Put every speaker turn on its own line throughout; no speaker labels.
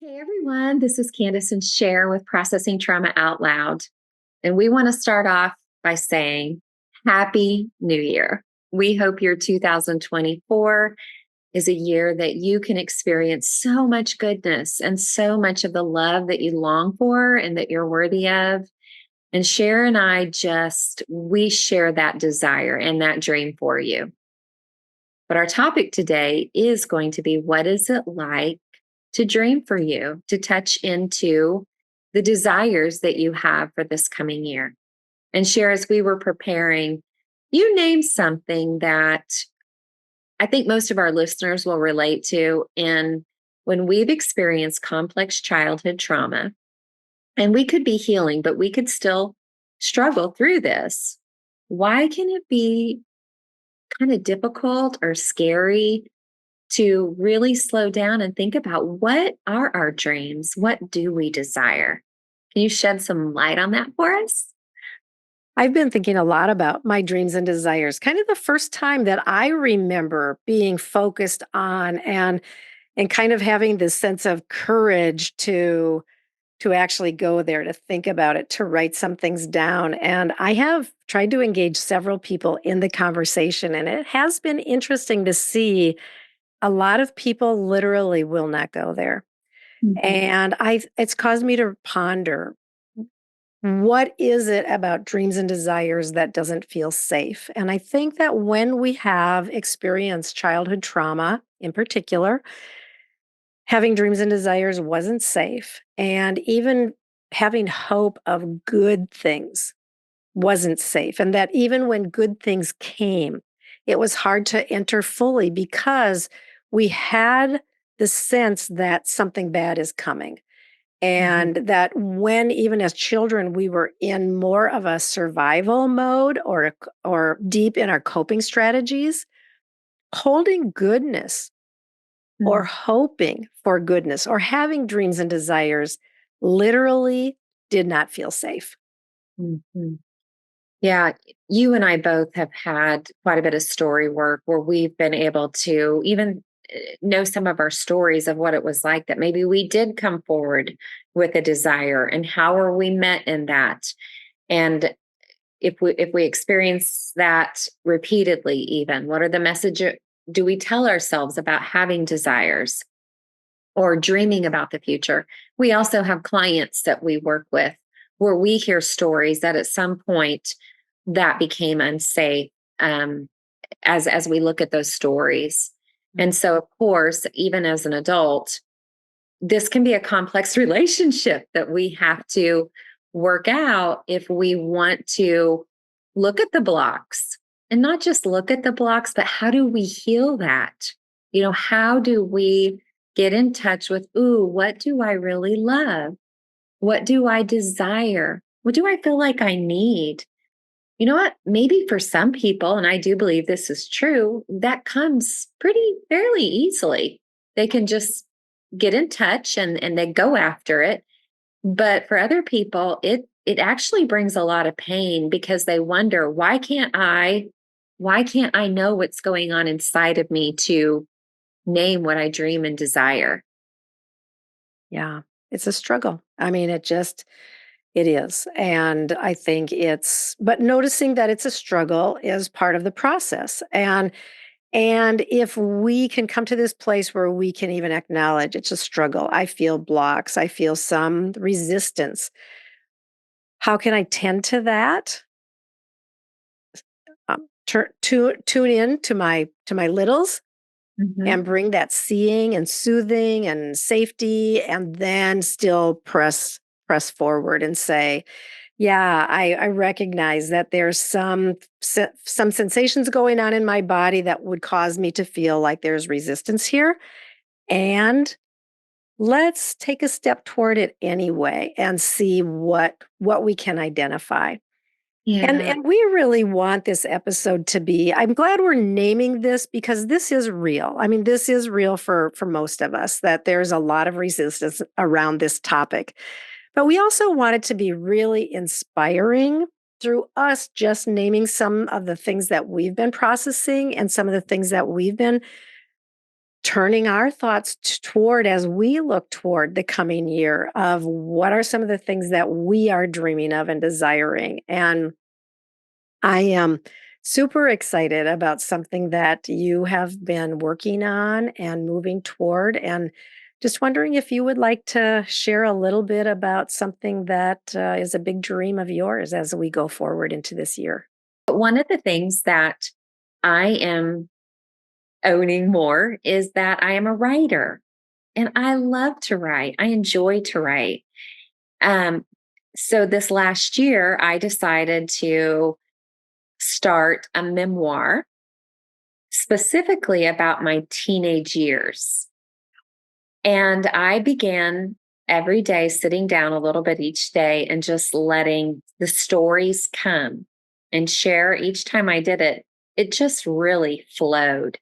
Hey everyone, this is Kandace and Sher with Processing Trauma Out Loud. And we want to start off by saying Happy New Year. We hope your 2024 is a year that you can experience so much goodness and so much of the love that you long for and that you're worthy of. And Sher and we share that desire and that dream for you. But our topic today is going to be, what is it like to dream for you, to touch into the desires that you have for this coming year? And Sher, as we were preparing, you named something that I think most of our listeners will relate to. And when we've experienced complex childhood trauma, and we could be healing, but we could still struggle through this. Why can it be kind of difficult or scary to really slow down and think about, what are our dreams? What do we desire? Can you shed some light on that for us?
I've been thinking a lot about my dreams and desires. Kind of the first time that I remember being focused on and kind of having this sense of courage to actually go there, to think about it, to write some things down. And I have tried to engage several people in the conversation, and it has been interesting to see a lot of people literally will not go there.
Mhm.
And it's caused me to ponder, what is it about dreams and desires that doesn't feel safe? And I think that when we have experienced childhood trauma in particular, having dreams and desires wasn't safe. And even having hope of good things wasn't safe. And that even when good things came, it was hard to enter fully because we had the sense that something bad is coming.
Mhm.
And that when, even as children, we were in more of a survival mode or deep in our coping strategies, holding goodness or
Mhm.
hoping for goodness or having dreams and desires literally did not feel safe.
Mhm. Yeah, you and I both have had quite a bit of story work where we've been able to even know some of our stories of what it was like that maybe we did come forward with a desire, and how are we met in that. And if we experience that repeatedly, even what are the messages do we tell ourselves about having desires or dreaming about the future? We also have clients that we work with where we hear stories that at some point that became unsafe, um, as we look at those stories. And so, of course, even as an adult, this can be a complex relationship that we have to work out if we want to look at the blocks, and not just look at the blocks, but how do we heal that? How do we get in touch with, ooh, what do I really love? What do I desire? What do I feel like I need? You know what? Maybe for some people, and I do believe this is true, that comes pretty fairly easily. They can just get in touch and they go after it. But for other people, it actually brings a lot of pain because they wonder, why can't I know what's going on inside of me to name what I dream and desire?
Yeah, it's a struggle. I mean, it is. And I think but noticing that it's a struggle is part of the process. And if we can come to this place where we can even acknowledge it's a struggle, I feel blocks, I feel some resistance. How can I tend to that? Tune in to my littles
Mhm.
and bring that seeing and soothing and safety, and then still press forward and say, yeah, I recognize that there's some sensations going on in my body that would cause me to feel like there's resistance here, and let's take a step toward it anyway and see what we can identify. And
Yeah.
and we really want this episode to be, I'm glad we're naming this because this is real. I mean, this is real for most of us, that there's a lot of resistance around this topic. But we also want it to be really inspiring through us just naming some of the things that we've been processing and some of the things that we've been turning our thoughts toward as we look toward the coming year of what are some of the things that we are dreaming of and desiring. And I am super excited about something that you have been working on and moving toward. And just wondering if you would like to share a little bit about something that is a big dream of yours as we go forward into this year.
But one of the things that I am owning more is that I am a writer and I love to write. I enjoy to write. Um, so this last year, I decided to start a memoir specifically about my teenage years. And I began every day sitting down a little bit each day and just letting the stories come and share each time I did it. It just really flowed.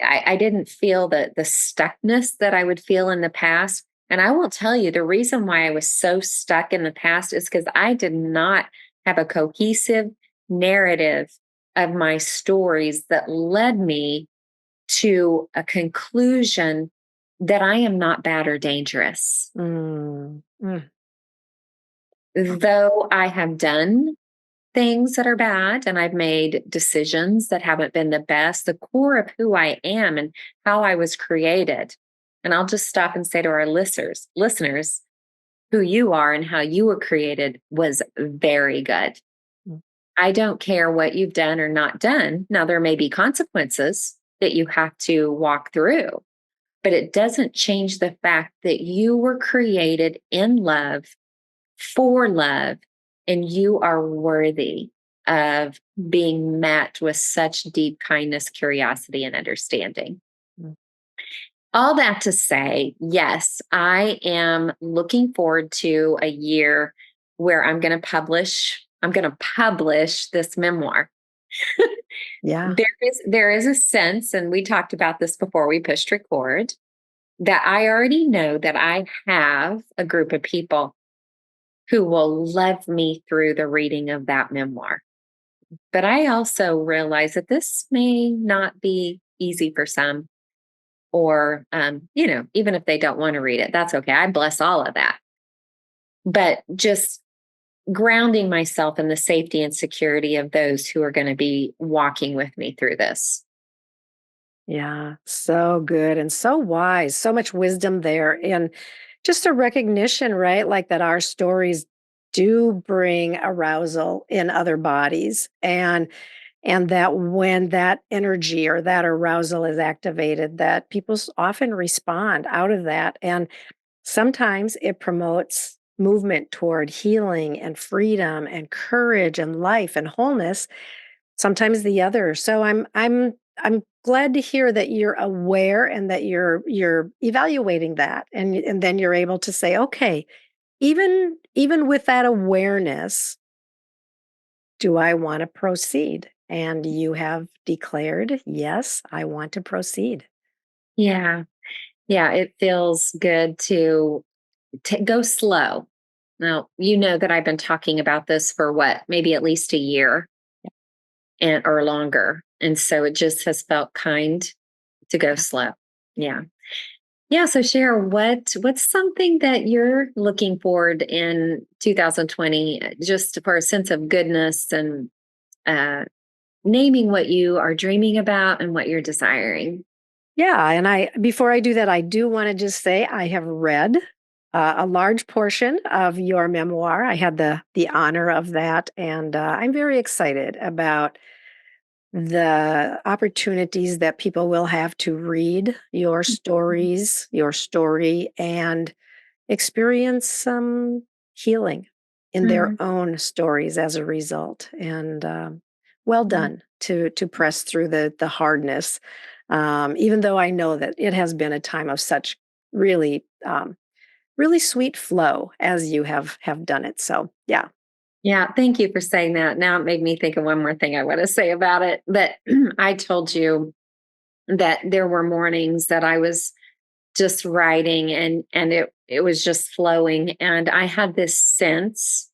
I didn't feel the stuckness that I would feel in the past. And I will tell you the reason why I was so stuck in the past is because I did not have a cohesive narrative of my stories that led me to a conclusion that I am not bad or dangerous.
Mm, mm,
Though I have done things that are bad and I've made decisions that haven't been the best, the core of who I am and how I was created. And I'll just stop and say to our listeners, who you are and how you were created was very good.
mm.
I don't care what you've done or not done. Now, there may be consequences that you have to walk through, but it doesn't change the fact that you were created in love for love, and you are worthy of being met with such deep kindness, curiosity, and understanding.
Mm.
All that to say, yes, I am looking forward to a year where I'm going to publish this memoir.
Yeah.
There is a sense, and we talked about this before we pushed record, that I already know that I have a group of people who will love me through the reading of that memoir. But I also realize that this may not be easy for some, or, even if they don't want to read it, that's okay. I bless all of that. But just grounding myself in the safety and security of those who are going to be walking with me through this.
Yeah, so good and so wise, so much wisdom there. And just a recognition, right? Like that our stories do bring arousal in other bodies. And that when that energy or that arousal is activated, that people often respond out of that. And sometimes it promotes movement toward healing and freedom and courage and life and wholeness, sometimes the other. So I'm glad to hear that you're aware and that you're evaluating that, and then you're able to say, okay, even with that awareness, do I want to proceed? And you have declared, yes, I want to proceed.
Yeah. Yeah. It feels good to go slow. Now, you know that I've been talking about this for what, maybe at least a year and or longer. And so it just has felt kind to go
Yeah.
slow. Yeah. Yeah. So Cher, what's something that you're looking forward in 2020 just for a sense of goodness and uh, naming what you are dreaming about and what you're desiring?
Yeah, and I before I do that, I do want to just say I have read a large portion of your memoir. I had the honor of that, and I'm very excited about the opportunities that people will have to read your stories, your story, and experience some healing in their
Mhm.
own stories as a result. And well done to press through the hardness, even though I know that it has been a time of such really really sweet flow as you have done it. So yeah,
Yeah, thank you for saying that. Now it made me think of one more thing I want to say about it. But I told you that there were mornings that I was just writing and it was just flowing. And I had this sense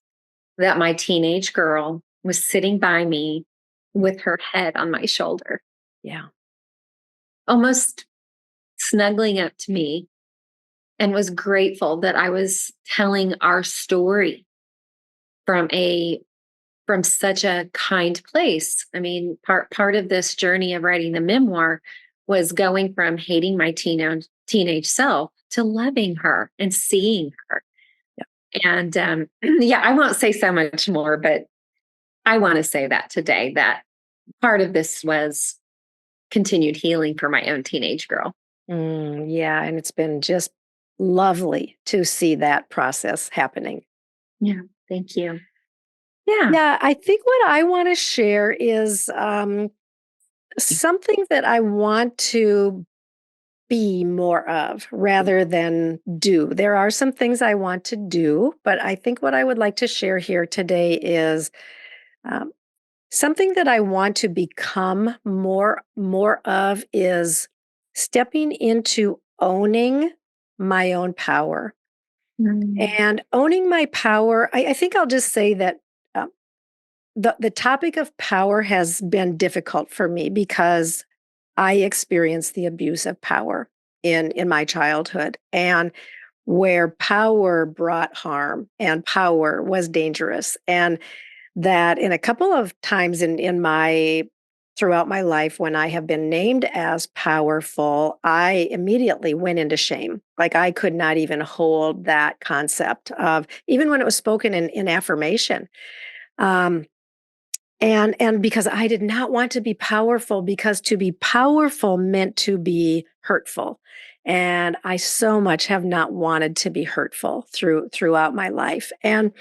that my teenage girl was sitting by me with her head on my shoulder.
yeah,
almost snuggling up to me and was grateful that I was telling our story from a from such a kind place. I mean, part of this journey of writing the memoir was going from hating my teenage self to loving her and seeing her. And yeah, I won't say so much more, but I want to say that today that part of this was continued healing for my own teenage girl.
Yeah, and it's been just lovely to see that process happening.
Yeah, thank you. Yeah.
Yeah, I think what I want to share is something that I want to be more of rather than do. There are some things I want to do, but I think what I would like to share here today is um, something that I want to become more of is stepping into owning my own power.
Mm,
And owning my power, I think I'll just say that the topic of power has been difficult for me because I experienced the abuse of power in my childhood, and where power brought harm and power was dangerous, and that in a couple of times in my throughout my life when I have been named as powerful, I immediately went into shame. Like I could not even hold that concept of even when it was spoken in affirmation. Um, and because I did not want to be powerful, because to be powerful meant to be hurtful. And I so much have not wanted to be hurtful throughout my life. And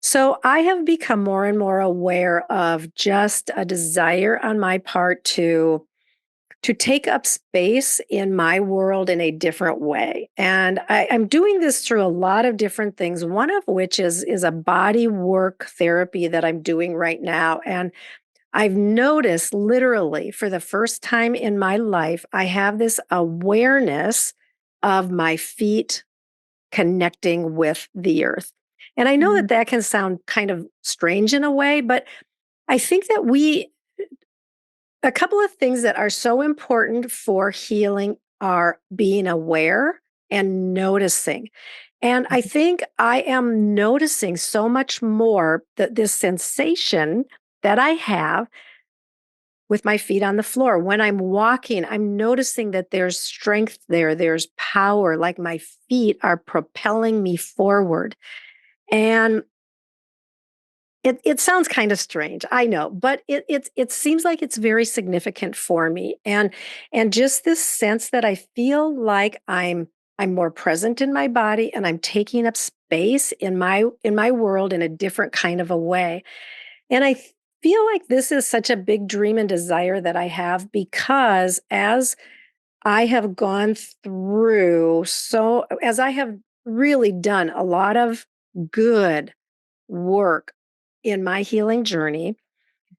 so I have become more and more aware of just a desire on my part to take up space in my world in a different way. And I'm doing this through a lot of different things, one of which is a body work therapy that I'm doing right now. And I've noticed literally for the first time in my life, I have this awareness of my feet connecting with the earth. And I know
mm,
that that can sound kind of strange in a way, but I think that a couple of things that are so important for healing are being aware and noticing. And I think I am noticing so much more that this sensation that I have with my feet on the floor. When I'm walking, I'm noticing that there's strength there, there's power, like my feet are propelling me forward. And it sounds kind of strange, I know, but it seems like it's very significant for me. And just this sense that I feel like I'm more present in my body and I'm taking up space in my world in a different kind of a way. And I feel like this is such a big dream and desire that I have because as I have gone through, so as I have really done a lot of good work in my healing journey,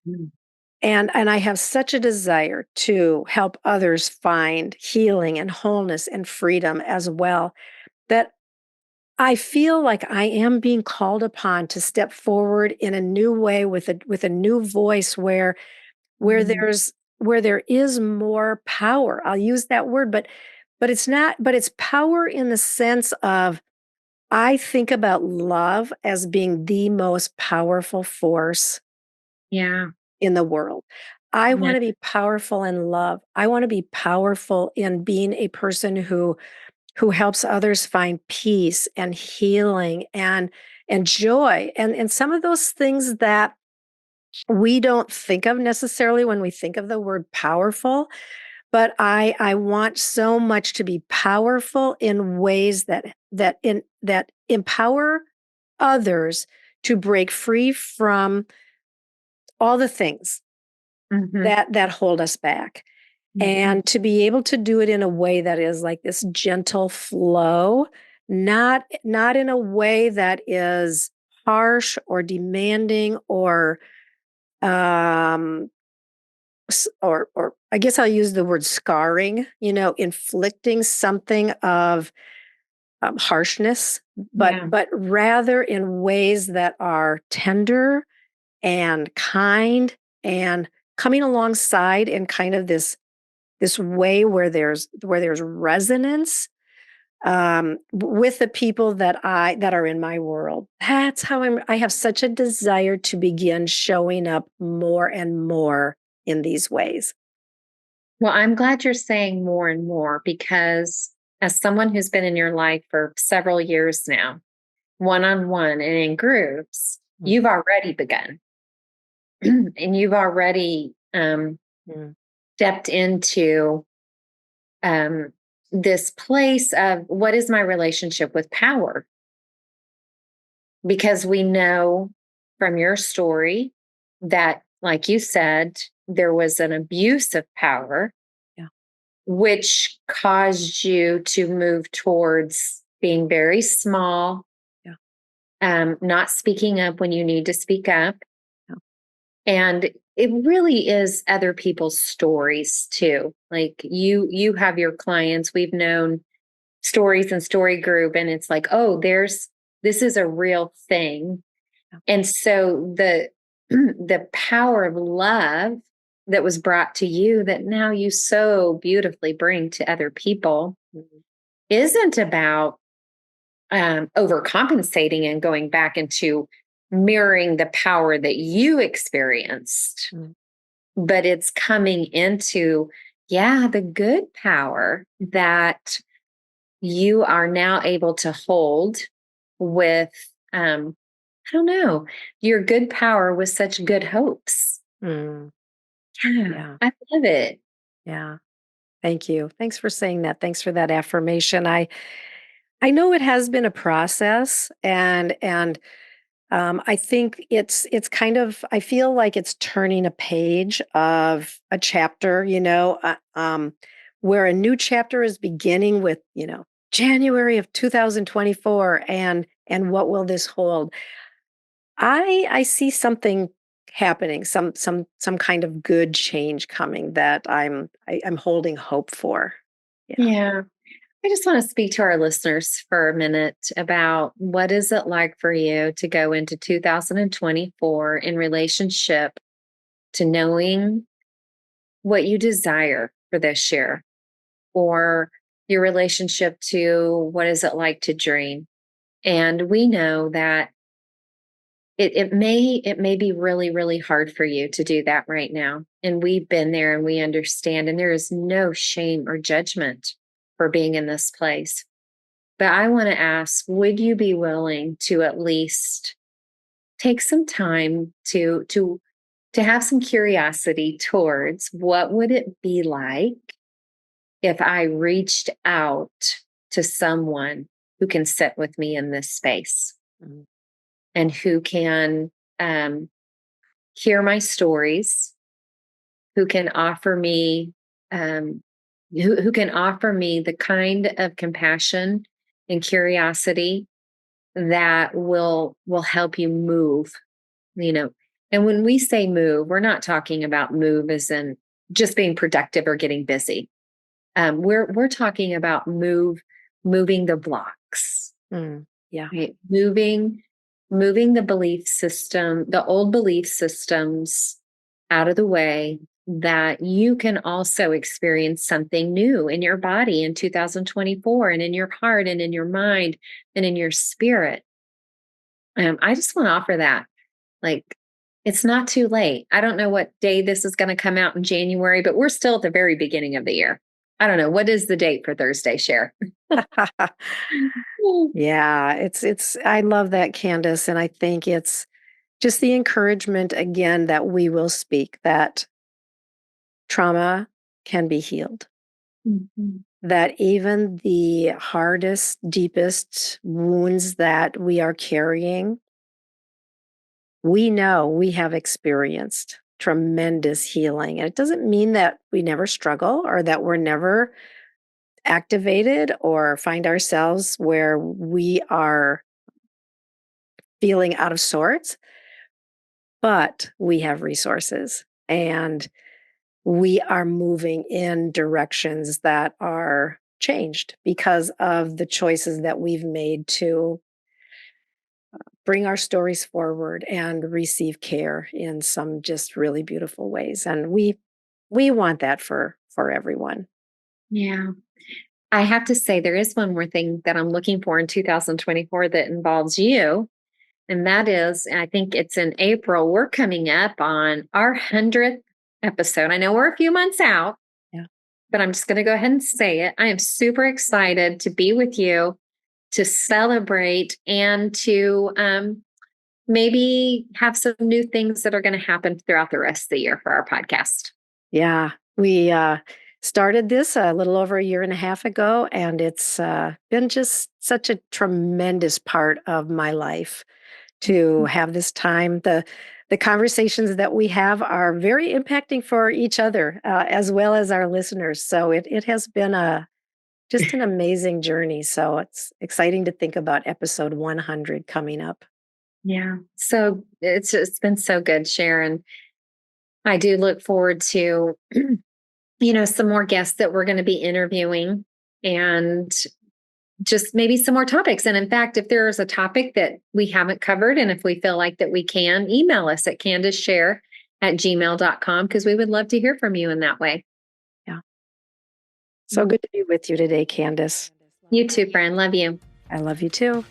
mm,
and I have such a desire to help others find healing and wholeness and freedom as well, that I feel like I am being called upon to step forward in a new way with a new voice where
mm.
there's where there is more power. I'll use that word, but it's not, but it's power in the sense of I think about love as being the most powerful force
Yeah.
in the world. I
Yeah.
want to be powerful in love. I want to be powerful in being a person who helps others find peace and healing and joy and some of those things that we don't think of necessarily when we think of the word powerful, but I want so much to be powerful in ways that empower others to break free from all the things
Mhm.
that hold us back,
Mhm.
and to be able to do it in a way that is like this gentle flow, not in a way that is harsh or demanding or um or I guess I'll use the word scarring, inflicting something of harshness,
Yeah.
but rather in ways that are tender and kind and coming alongside in kind of this this way where there's resonance with the people that are in my world. That's how I have such a desire to begin showing up more and more in these ways.
Well, I'm glad you're saying more and more because as someone who's been in your life for several years now, one on one and in groups,
Mm,
you've already begun and you've already
mm,
stepped into um, this place of what is my relationship with power? Because we know from your story that, like you said, there was an abuse of power,
yeah,
which caused you to move towards being very small,
yeah,
not speaking up when you need to speak up.
yeah.
And it really is other people's stories too. Like you have your clients, we've known stories and story group, and it's like, oh, this is a real thing.
Yeah.
And so the the power of love that was brought to you that now you so beautifully bring to other people
Mhm.
isn't about overcompensating and going back into mirroring the power that you experienced,
Mm,
but it's coming into, yeah, the good power that you are now able to hold with, I don't know, your good power with such good hopes.
mm,
Yeah,
yeah,
I love it.
yeah. Thank you. Thanks for saying that. Thanks for that affirmation. I know it has been a process, and I think it's kind of I feel like it's turning a page of a chapter, where a new chapter is beginning with, January of 2024, and what will this hold? I see something happening, some kind of good change coming that I'm holding hope for. Yeah.
Yeah. I just want to speak to our listeners for a minute about what is it like for you to go into 2024 in relationship to knowing what you desire for this year, or your relationship to what is it like to dream. And we know that it may be really, really hard for you to do that right now. And we've been there and we understand, and there is no shame or judgment for being in this place. But I want to ask, would you be willing to at least take some time to have some curiosity towards what would it be like if I reached out to someone who can sit with me in this space
Mhm.
and who can um, hear my stories, who can offer me um, who can offer me the kind of compassion and curiosity that will help you move, you know. And when we say move, we're not talking about move as in just being productive or getting busy. We're talking about moving the blocks,
Mm. Yeah.
right? Moving the belief system, the old belief systems out of the way, that you can also experience something new in your body in 2024 and in your heart and in your mind and in your spirit. I just want to offer that. Like, it's not too late. I don't know what day this is going to come out in January, but we're still at the very beginning of the year. I don't know. What is the date for Thursday, Share?
Yeah, it's I love that, Candace, and I think it's just the encouragement again that we will speak that trauma can be healed.
Mhm.
That even the hardest, deepest wounds that we are carrying, we know we have experienced tremendous healing. And it doesn't mean that we never struggle or that we're never activated or find ourselves where we are feeling out of sorts, but we have resources and we are moving in directions that are changed because of the choices that we've made to bring our stories forward and receive care in some just really beautiful ways. And we want that for everyone.
Yeah. I have to say, there is one more thing that I'm looking for in 2024 that involves you. And that is, I think it's in April, we're coming up on our 100th episode. I know we're a few months out,
Yeah.
but I'm just going to go ahead and say it. I am super excited to be with you, to celebrate, and to maybe have some new things that are going to happen throughout the rest of the year for our podcast.
Yeah. We started this a little over a year and a half ago, and it's been just such a tremendous part of my life to have this time. The conversations that we have are very impacting for each other as well as our listeners. So it has been just an amazing journey. So it's exciting to think about episode 100 coming up.
Yeah. So it's been so good, Sharon. I do look forward to, some more guests that we're going to be interviewing, and just maybe some more topics. And in fact, if there is a topic that we haven't covered, and if we feel like that we can, email us at candaceshare@gmail.com, because we would love to hear from you in that way.
Yeah. So good to be with you today, Candace.
You too, friend. Love you.
I love you too.